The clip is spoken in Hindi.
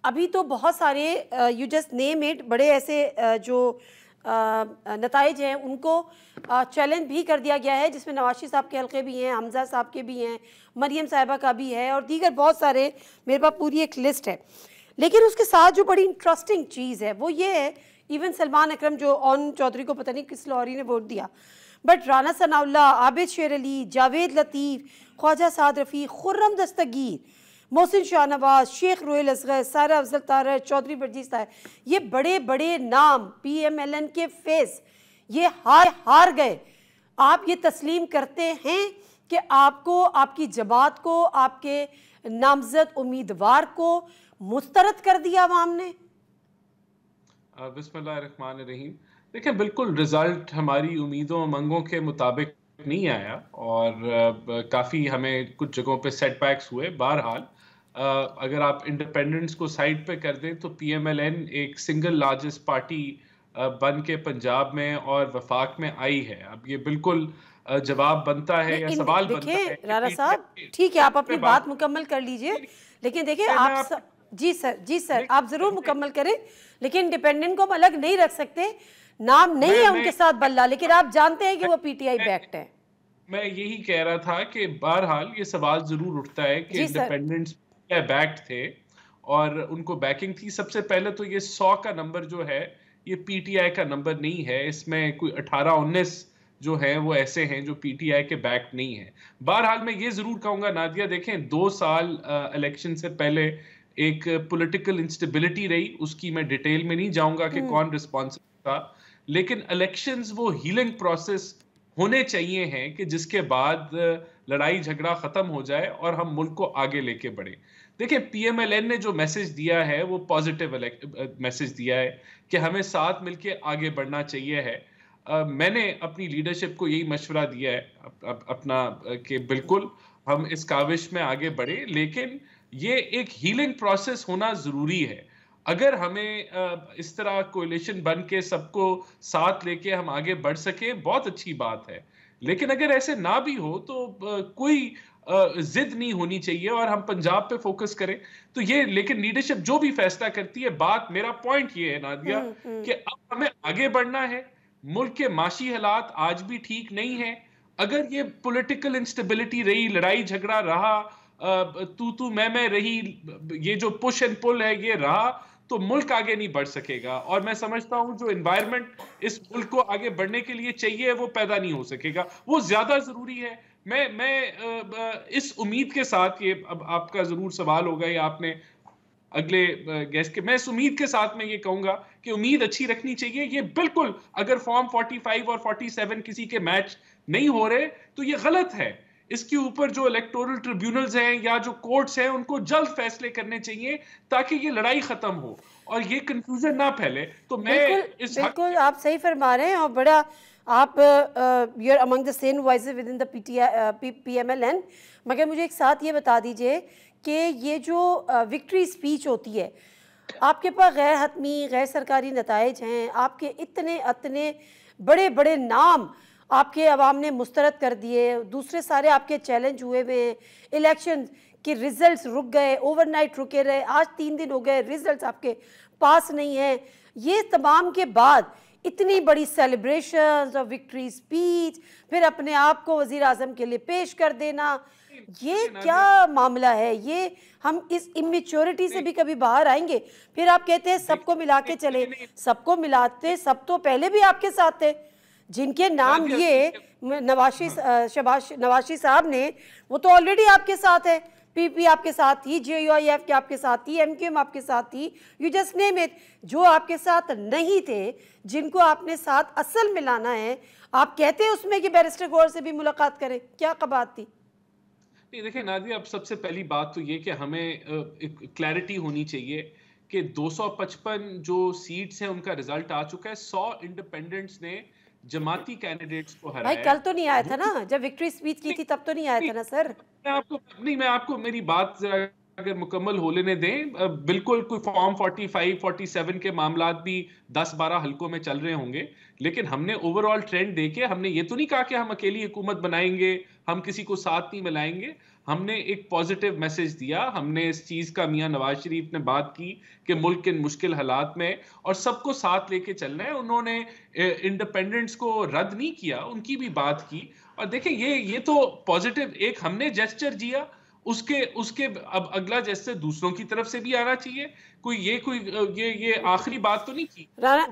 अभी तो बहुत सारे यू जस्ट नेम इट, बड़े ऐसे जो नताइज हैं उनको चैलेंज भी कर दिया गया है, जिसमें नवाज शरीफ साहब के हल्के भी हैं, हमजा साहब के भी हैं, मरियम साहिबा का भी है और दीगर बहुत सारे, मेरे पास पूरी एक लिस्ट है। लेकिन उसके साथ जो बड़ी इंटरेस्टिंग चीज़ है वो ये है, इवन सलमान अकरम जो ऑन चौधरी को पता नहीं किस लाहौरी ने वोट दिया, बट राना सनाउल्लाह, आबिद शेर अली, जावेद लतीफ़, ख्वाजा साद रफ़ी, खुर्रम दस्तगीर, मोहसिन शाहनवाज, शेख रोहेल असगर, सारा अफजल तारर, चौधरी बरजीज ताहिर, ये बड़े बड़े नाम PMLN के फेस ये हार गए। आप ये तस्लीम करते हैं कि आपको, आपकी जमात को, आपके नामजद उम्मीदवार को मुस्तरद कर दिया अवाम ने? बिस्मिल्लाहिर्रहमानिर्रहीम। देखिए, बिल्कुल रिजल्ट हमारी उम्मीदों उमंगों के मुताबिक नहीं आया और काफ़ी हमें कुछ जगहों पे सेटबैक्स हुए। बहरहाल अगर आप इंडिपेंडेंट्स को साइड पे कर दें तो PMLN एक सिंगल लार्जेस्ट पार्टी बन के पंजाब में और वफाक में आई है। अब ये बिल्कुल जवाब बनता है या सवाल बनता है देखिए कि राना PTI साहब, ठीक है आप अपनी पे बात मुकम्मल कर लीजिए, लेकिन देखिए आप जी सर आप ज़रूर मुकम्मल करें, लेकिन इंडिपेंडेंट को हम अलग नहीं रख सकते, नाम नहीं है उनके साथ बल्ला, लेकिन आप जानते हैं कि वो PTI बैक्ड है। मैं यही कह रहा था कि बहरहाल ये सवाल जरूर उठता है कि इंडिपेंडेंट्स बैक्ड थे और उनको बैकिंग थी। सबसे पहले तो ये 100 का नंबर जो है ये PTI का नंबर नहीं है, इसमें कोई 18-19 जो है वो ऐसे हैं जो PTI के बैक्ड नहीं है। बहरहाल मैं ये जरूर कहूंगा नादिया, देखें 2 साल इलेक्शन से पहले एक पॉलिटिकल इंस्टेबिलिटी रही, उसकी मैं डिटेल में नहीं जाऊंगा कि कौन रिस्पॉन्सिबल था, लेकिन इलेक्शंस वो हीलिंग प्रोसेस होने चाहिए हैं कि जिसके बाद लड़ाई झगड़ा खत्म हो जाए और हम मुल्क को आगे लेके बढ़े। देखिए, PMLN ने जो मैसेज दिया है वो पॉजिटिव मैसेज दिया है कि हमें साथ मिलके आगे बढ़ना चाहिए है। मैंने अपनी लीडरशिप को यही मशवरा दिया है अपना कि बिल्कुल हम इस काविश में आगे बढ़े, लेकिन ये एक हीलिंग प्रोसेस होना जरूरी है। अगर हमें इस तरह कोalition बन के सबको साथ लेके हम आगे बढ़ सके, बहुत अच्छी बात है, लेकिन अगर ऐसे ना भी हो तो कोई जिद नहीं होनी चाहिए और हम पंजाब पे फोकस करें। तो ये, लेकिन लीडरशिप जो भी फैसला करती है, बात, मेरा पॉइंट ये है नादिया कि अब हमें आगे बढ़ना है। मुल्क के माशी हालात आज भी ठीक नहीं है। अगर ये पॉलिटिकल इंस्टेबिलिटी रही, लड़ाई झगड़ा रहा, तू मैं रही, ये जो पुश एंड पुल है ये रहा, तो मुल्क आगे नहीं बढ़ सकेगा। और मैं समझता हूं जो एनवायरनमेंट इस मुल्क को आगे बढ़ने के लिए चाहिए वो पैदा नहीं हो सकेगा, वो ज्यादा जरूरी है। मैं इस उम्मीद के साथ, ये अब आपका जरूर सवाल होगा या आपने अगले गेस्ट के, मैं इस उम्मीद के साथ मैं ये कहूंगा कि उम्मीद अच्छी रखनी चाहिए। ये बिल्कुल, अगर फॉर्म 45 और 47 किसी के मैच नहीं हो रहे तो ये गलत है। इसके ऊपर जो इलेक्टोरल ट्रिब्यूनल्स हैं या जो कोर्ट्स हैं उनको जल्द फैसले करने चाहिए ताकि ये लड़ाई खत्म हो और ये कंफ्यूजन ना फैले। तो मैं बिल्कुल आप सही फरमा रहे हैं और बड़ा आप you are among the same voices within the PMLN। मगर मुझे एक साथ ये बता दीजिए कि ये जो विक्ट्री स्पीच होती है, आपके पास गैर हतमी गैर सरकारी नताइज हैं, आपके इतने बड़े बड़े नाम आपके अवाम ने मुस्तरद कर दिए, दूसरे सारे आपके चैलेंज हुए हुए हैं, इलेक्शन के रिजल्ट्स रुक गए, ओवरनाइट रुके रहे, आज 3 दिन हो गए रिजल्ट्स आपके पास नहीं है। ये तमाम के बाद इतनी बड़ी सेलिब्रेशंस और विक्ट्री स्पीच, फिर अपने आप को वज़ीर आज़म के लिए पेश कर देना, ये क्या मामला है? ये हम इस इमेच्योरिटी से भी कभी बाहर आएंगे? फिर आप कहते हैं सबको मिला के चले, सबको मिलाते सब तो पहले भी आपके साथ थे, जिनके नाम ये नवाशी साहब ने, वो तो ऑलरेडी आपके साथ है। PP आपके साथ थी, JUIF के आपके साथ थी, MQM आपके साथ थी, यू जस्ट नेम इट। जो आपके साथ नहीं थे, जिनको आपने साथ असल में लाना है, आप कहते हैं उसमें कि बैरिस्टर गौर से भी मुलाकात करें, क्या बात थी? नहीं, देखिए नादिया, अब सबसे पहली बात तो ये कि हमें एक क्लैरिटी होनी चाहिए कि 255 जो सीट्स हैं उनका रिजल्ट आ चुका है। 100 इंडिपेंडेंट्स ने जमाती कैंडिडेट्स को हराया। भाई कल तो नहीं आया था ना, जब विक्ट्री स्पीच की थी तब तो नहीं आया था ना सर। मैं आपको मेरी बात जरा अगर मुकम्मल हो लेने दें। बिल्कुल कोई फॉर्म 45, 47 के मामलात भी 10-12 हलकों में चल रहे होंगे, लेकिन हमने ओवरऑल ट्रेंड देके हमने ये तो नहीं कहा कि हम अकेली हुकूमत बनाएंगे, हम किसी को साथ नहीं मिलाएंगे। हमने एक पॉजिटिव मैसेज दिया, हमने इस चीज का मियां नवाज शरीफ ने बात की कि मुल्क इन मुश्किल हालात में और सबको साथ लेके चलना है। उन्होंने इंडिपेंडेंट्स को रद्द नहीं किया, उनकी भी बात की। और देखिए ये तो पॉजिटिव एक हमने जेस्चर दिया, उसके उसके अब अगला जेस्चर दूसरों की तरफ से भी आना चाहिए। कोई ये आखिरी बात तो नहीं की। राना